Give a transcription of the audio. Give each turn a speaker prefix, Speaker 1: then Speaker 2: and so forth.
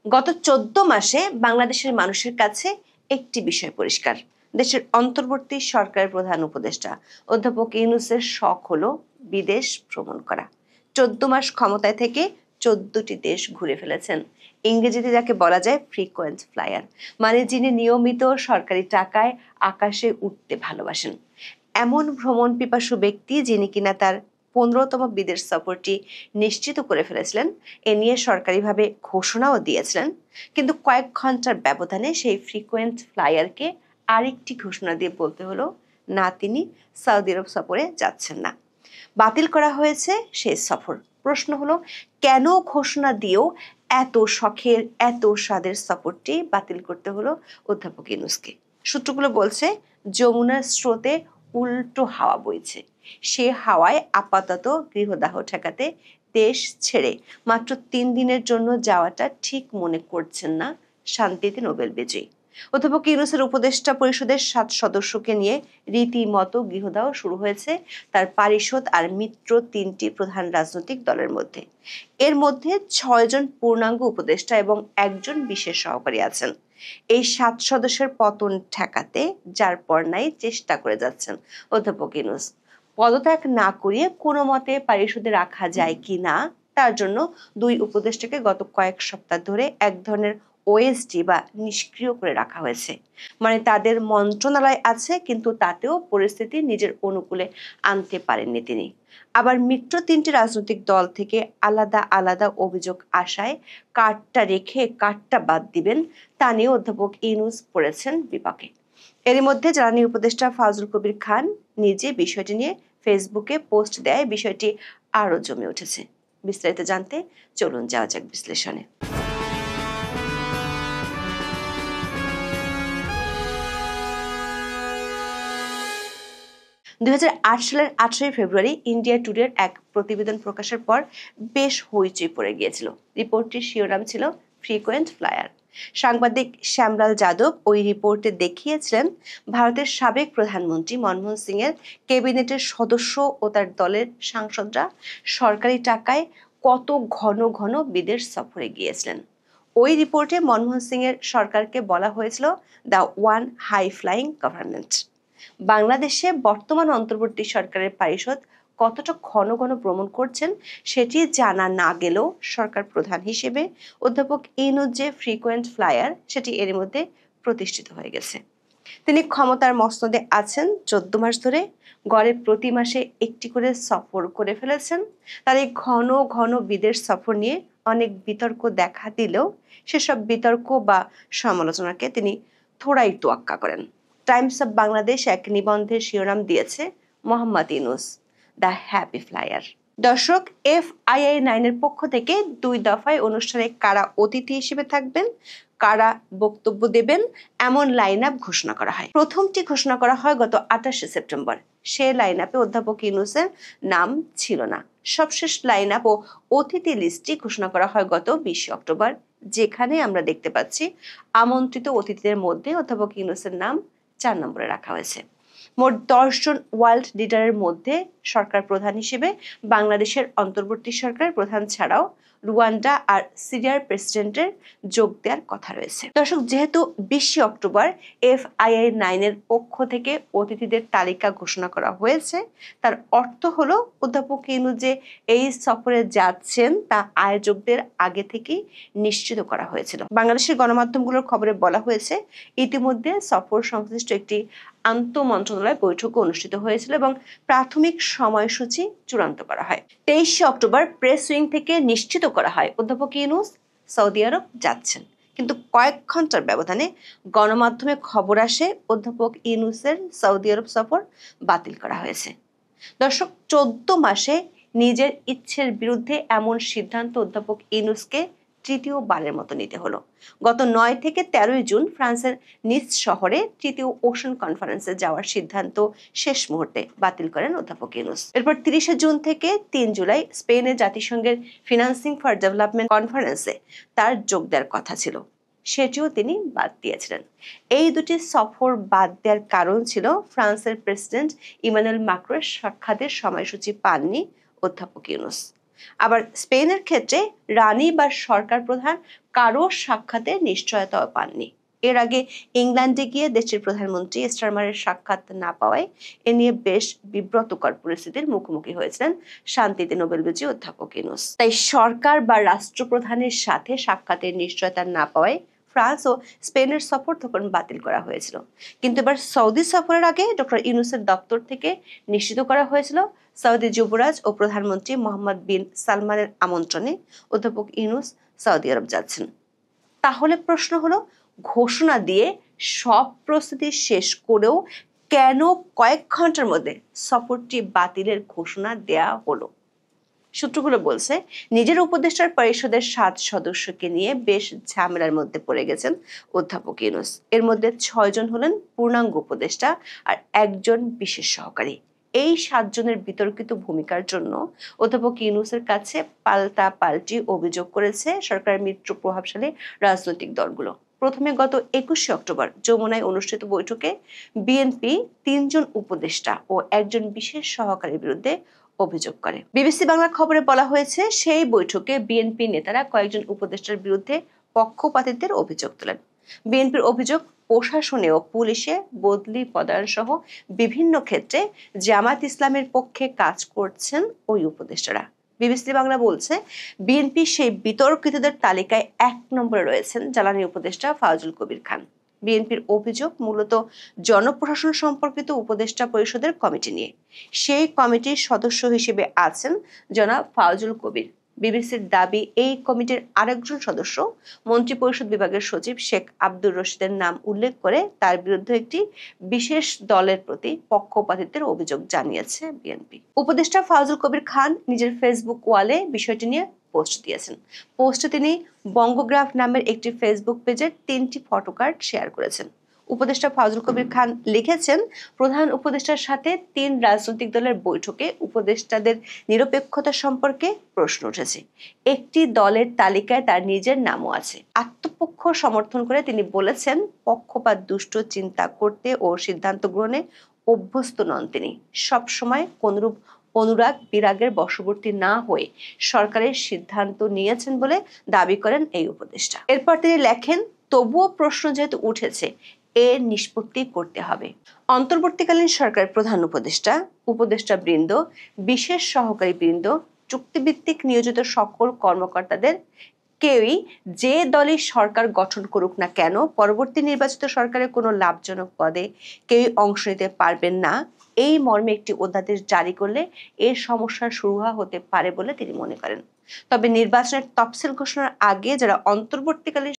Speaker 1: গত 14 মাসে বাংলাদেশের মানুষের কাছে একটি বিষয় পরিষ্কার। দেশের অন্তর্বর্তী সরকারের প্রধান উপদেষ্টা অধ্যাপক ইউনূসের শখ হলো বিদেশ ভ্রমণ করা। 14 মাস ক্ষমতায় থেকে 14টি দেশ ঘুরে ফেলেছেন। ইংরেজিতে যাকে বলা যায় ফ্রিকোয়েন্ট ফ্লায়ার, মানে যিনি নিয়মিত সরকারি টাকায় আকাশে উঠতে ভালোবাসেন। এমন ভ্রমণ পিপাসু ব্যক্তি যিনি কিনা তার 15তম বিদেশ সফরটি নিশ্চিত করে ফেলেছিলেন, এ নিয়ে সরকারিভাবে ঘোষণাও দিয়েছিলেন। কিন্তু কয়েক ঘন্টার ব্যবধানে সেই ফ্রিকোয়েন্ট ফ্লায়ারকে আরেকটি ঘোষণা দিয়ে বলতে হলো না, তিনি সৌদি আরব সফরে যাচ্ছেন না। বাতিল করা হয়েছে সেই সফর। প্রশ্ন হলো, কেন ঘোষণা দিয়েও এত শখের এত স্বাদের সফরটি বাতিল করতে হলো অধ্যাপক ইউনূসকে? সূত্রগুলো বলছে, যমুনার স্রোতে উল্টো হাওয়া বইছে। সে হাওয়ায় আপাতত গৃহদাহ ঠেকাতে দেশ ছেড়ে মাত্র 3 দিনের জন্য যাওয়াটা ঠিক মনে করছেন না শান্তিতে নোবেল বিজয়ী। অধ্যাপক ইউনূসের উপদেষ্টা পরিষদের 7 সদস্যকে নিয়ে রীতিমতো গৃহদাহ শুরু হয়েছে তার পারিষদ আর মিত্র 3টি প্রধান রাজনৈতিক দলের মধ্যে। এর মধ্যে 6 জন পূর্ণাঙ্গ উপদেষ্টা এবং 1 জন বিশেষ সহকারী আছেন। এই 7 সদস্যের পতন ঠেকাতে যার পর নাই চেষ্টা করে যাচ্ছেন অধ্যাপক ইউনূস। পদত্যাগ না করিয়ে কোনো মতে পারিষদে রাখা যায় কি না তার জন্য 2 উপদেষ্টাকে গত কয়েক সপ্তাহ ধরে এক ধরনের ওএসডি বা নিষ্ক্রিয় করে রাখা হয়েছে। মানে তাদের মন্ত্রণালয় আছে, কিন্তু তাতেও পরিস্থিতি নিজের অনুকূলে আনতে পারেননি তিনি। আবার মিত্র 3টি রাজনৈতিক দল থেকে আলাদা আলাদা অভিযোগ আসায় কার্ডটা রেখে কার্ডটা বাদ দিবেন তা নিয়ে অধ্যাপক ইউনূস পড়েছেন বিপাকে। এরই মধ্যে জ্বালানি উপদেষ্টা ফাজুল কবির খান নিজে বিষয়টি নিয়ে ফেসবুকে পোস্ট দেয়। বিষয়টি আরো জমে উঠেছে। বিস্তারিত জানতে চলুন যাওয়া যাক বিশ্লেষণে। 2008 সালের 18 ফেব্রুয়ারি ইন্ডিয়া টুডের এক প্রতিবেদন প্রকাশের পর বেশ হইচই পড়ে গিয়েছিল। রিপোর্টটির শিরোনাম ছিল ফ্রিকোয়েন্ট ফ্লায়ার। সাংবাদিক শ্যামলাল যাদব ওই রিপোর্টে দেখিয়েছিলেন ভারতের সাবেক প্রধানমন্ত্রী মনমোহন সিং এর ক্যাবিনেটের সদস্য ও তার দলের সাংসদরা সরকারি টাকায় কত ঘন ঘন বিদেশ সফরে গিয়েছিলেন। ওই রিপোর্টে মনমোহন সিং এর সরকারকে বলা হয়েছিল the one high flying government. বাংলাদেশে বর্তমান অন্তর্বর্তী সরকারের পারিষদ কতটা ঘন ঘন ভ্রমণ করছেন সেটি জানা না গেলেও সরকার প্রধান হিসেবে অধ্যাপক ইউনূস যে ফ্রিকোয়েন্ট ফ্লায়ার সেটি এর মধ্যে প্রতিষ্ঠিত হয়ে গেছে। তিনি ক্ষমতার মসনদে আছেন 14 মাস ধরে, গড়ে প্রতি মাসে একটি করে সফর করে ফেলেছেন। তার এই ঘন ঘন বিদেশ সফর নিয়ে অনেক বিতর্ক দেখা দিলেও সেসব বিতর্ক বা সমালোচনাকে তিনি থোড়াই তোয়াক্কা করেন। টাইমস অব বাংলাদেশ এক নিবন্ধের শিরোনাম দিয়েছে Mohammad Yunus the happy flyer. দর্শক, FII9 এর পক্ষ থেকে 2 দফায় অনুষ্ঠানে কারা অতিথি হিসেবে থাকবেন, কারা বক্তব্য দেবেন এমন লাইন আপ ঘোষণা করা হয়। প্রথমটি ঘোষণা করা হয় গত 28 সেপ্টেম্বর। সে লাইন আপে অধ্যাপক ইউনূসের নাম ছিল না। সবশেষ লাইন আপ ও অতিথি লিস্টটি ঘোষণা করা হয় গত 20 অক্টোবর, যেখানে আমরা দেখতে পাচ্ছি আমন্ত্রিত অতিথিদের মধ্যে অধ্যাপক ইউনূসের নাম 4 নম্বরে রাখা হয়েছে। মোট 10 জন ওয়ার্ল্ড লিডারের মধ্যে সরকার প্রধান হিসেবে বাংলাদেশের অন্তর্বর্তী সরকারের প্রধান ছাড়াও রুয়ান্ডা আর সিরিয়ার প্রেসিডেন্টের যোগ দেওয়ার কথা রয়েছে। দর্শক, যেহেতু 20 অক্টোবর FII9 এর পক্ষ থেকে অতিথিদের তালিকা ঘোষণা করা হয়েছে, তার অর্থ হলো অধ্যাপক ইউনূস যে এই সফরে যাচ্ছেন তা আয়োজকদের আগে থেকেই নিশ্চিত করা হয়েছিল। বাংলাদেশের গণমাধ্যমগুলোর খবরে বলা হয়েছে ইতিমধ্যে সফর সংশ্লিষ্ট একটি আন্তঃমন্ত্রণালয় বৈঠক অনুষ্ঠিত হয়েছিল এবং প্রাথমিক সময়সূচি চূড়ান্ত করা হয়। 23 অক্টোবর প্রেস উইং থেকে নিশ্চিত করা হয় অধ্যাপক ইউনূস সৌদি আরব যাচ্ছেন। কিন্তু কয়েক ঘন্টার ব্যবধানে গণমাধ্যমে খবর আসে অধ্যাপক ইউনূসের সৌদি আরব সফর বাতিল করা হয়েছে। দর্শক, 14 মাসে নিজের ইচ্ছের বিরুদ্ধে এমন সিদ্ধান্ত অধ্যাপক ইউনূসকে তৃতীয়বারের মতো নিতে হলো। গত 9 থেকে 13 জুন ফ্রান্সের নিস শহরে তৃতীয় ওশান কনফারেন্সে যাওয়ার সিদ্ধান্ত শেষ মুহূর্তে বাতিল করেন অধ্যাপক ইউনূস। এরপর 30 জুন থেকে 3 জুলাই স্পেনে জাতিসংঘের ফিনান্সিং ফর ডেভেলপমেন্ট কনফারেন্সে তার যোগ দেওয়ার কথা ছিল, সেটিও তিনি বাদ দিয়েছিলেন। এই দুটি সফর বাদ দেওয়ার কারণ ছিল ফ্রান্সের প্রেসিডেন্ট ইমানুয়েল ম্যাক্রোর সাক্ষাতের সময়সূচি পাননি অধ্যাপক ইউনূস। আবার স্পেনের ক্ষেত্রে রানী বা সরকার প্রধান কারো সাক্ষাতের নিশ্চয়তা পাননি। এর আগে ইংল্যান্ডে গিয়ে দেশের প্রধানমন্ত্রী স্টারমারের সাক্ষাৎ না পাওয়ায় এ নিয়ে বেশ বিব্রতকর পরিস্থিতির মুখোমুখি হয়েছিলেন শান্তিতে নোবেল বিজয়ী অধ্যাপক ইউনূস। তাই সরকার বা রাষ্ট্রপ্রধানের সাথে সাক্ষাতের নিশ্চয়তা না পাওয়ায় ফ্রান্স ও স্পেনের সফর তখন বাতিল করা হয়েছিল। কিন্তু এবার সৌদি সফরের আগে ডক্টর ইউনূসের দপ্তর থেকে নিশ্চিত করা হয়েছিল সৌদি যুবরাজ ও প্রধানমন্ত্রী মোহাম্মদ বিন সালমানের আমন্ত্রণে অধ্যাপক ইউনূস সৌদি আরব যাচ্ছেন। তাহলে প্রশ্ন হলো, ঘোষণা দিয়ে সব প্রস্তুতি শেষ করেও কেন কয়েক ঘন্টার মধ্যে সফরটি বাতিলের ঘোষণা দেয়া হলো? সূত্রগুলো বলছে, নিজের উপদেষ্টার পরিষদের 7 সদস্যকে নিয়ে বেশ ঝামেলার মধ্যে পড়ে গেছেন অধ্যাপক ইউনূস। এর মধ্যে 6 জন হলেন পূর্ণাঙ্গ উপদেষ্টা আর একজন বিশেষ সহকারী। এই 7 জনের বিতর্কিত ভূমিকার জন্য অধ্যাপক ইউনূসের কাছে পাল্টাপাল্টি অভিযোগ করেছে সরকারের মিত্র প্রভাবশালী রাজনৈতিক দলগুলো। প্রথমে গত 21শে অক্টোবর যমুনায় অনুষ্ঠিত বৈঠকে বিএনপি 3 জন উপদেষ্টা ও একজন বিশেষ সহকারীর বিরুদ্ধে অভিযোগ করে। বিবিসি বাংলা খবরে বলা হয়েছে, সেই বৈঠকে বিএনপি নেতারা কয়েকজন উপদেষ্টার বিরুদ্ধে পক্ষপাতিত্বের অভিযোগ তোলেন। বিএনপির অভিযোগ, প্রশাসনে ও পুলিশে বদলি পদায়ন সহ বিভিন্ন ক্ষেত্রে জামায়াত ইসলামের পক্ষে কাজ করছেন ওই উপদেষ্টারা। বিবিসি বাংলা বলছে, বিএনপি সেই বিতর্কিতদের তালিকায় 1 নম্বরে রয়েছেন জ্বালানি উপদেষ্টা ফাউজুল কবির খান। বিএনপির অভিযোগ মূলত জনপ্রশাসন সম্পর্কিত উপদেষ্টা পরিষদের কমিটি নিয়ে। সেই কমিটির সদস্য হিসেবে আছেন জনাব ফাউজুল কবির। বিবিসির দাবি, এই কমিটির আরেকজন সদস্য মন্ত্রিপরিষদ বিভাগের সচিব শেখ আব্দুর রশিদের নাম উল্লেখ করে তার বিরুদ্ধে একটি বিশেষ দলের প্রতি পক্ষপাতিত্বের অভিযোগ জানিয়েছে বিএনপি। উপদেষ্টা ফাউজুল কবির খান নিজের ফেসবুক ওয়ালে বিষয়টি নিয়ে পোস্ট দিয়েছেন। পোস্টে তিনি বঙ্গগ্রাফ নামের একটি ফেসবুক পেজের 3টি ফটোকার্ড শেয়ার করেছেন। উপদেষ্টা ফাউজুল কবির খান লিখেছেন, প্রধান উপদেষ্টার সাথে 3 রাজনৈতিক দলের বৈঠকে উপদেষ্টাদের নিরপেক্ষতা সম্পর্কে প্রশ্ন উঠেছে। একটি দলের তালিকায় তার নিজের নামও আছে। আত্মপক্ষ সমর্থন করে তিনি বলেছেন, পক্ষপাত দুষ্ট চিন্তা করতে ও সিদ্ধান্ত গ্রহণে অভ্যস্ত নন তিনি। সবসময় কোনরূপ অনুরাগ বিরাগের বশবর্তী না হয়ে সরকারের সিদ্ধান্ত নিয়েছেন বলে দাবি করেন এই উপদেষ্টা। এরপর তিনি লেখেন, তবুও প্রশ্ন যেহেতু উঠেছে, এর নিষ্পত্তি করতে হবে। অন্তর্বর্তীকালীন সরকারের প্রধান উপদেষ্টা, উপদেষ্টা বৃন্দ, বিশেষ সহকারী বৃন্দ, চুক্তিভিত্তিক নিয়োজিত সকল কর্মকর্তাদের কেউই যে দলই সরকার গঠন করুক না কেন পরবর্তী নির্বাচিত সরকারের কোনো লাভজনক পদে কেউই অংশ নিতে পারবেন না, এই মর্মে একটি অধ্যাদেশ জারি করলে এর সমস্যার শুরু হতে পারে বলে তিনি মনে করেন। তবে নির্বাচনের তফসিল ঘোষণার আগে যারা অন্তর্বর্তীকালীন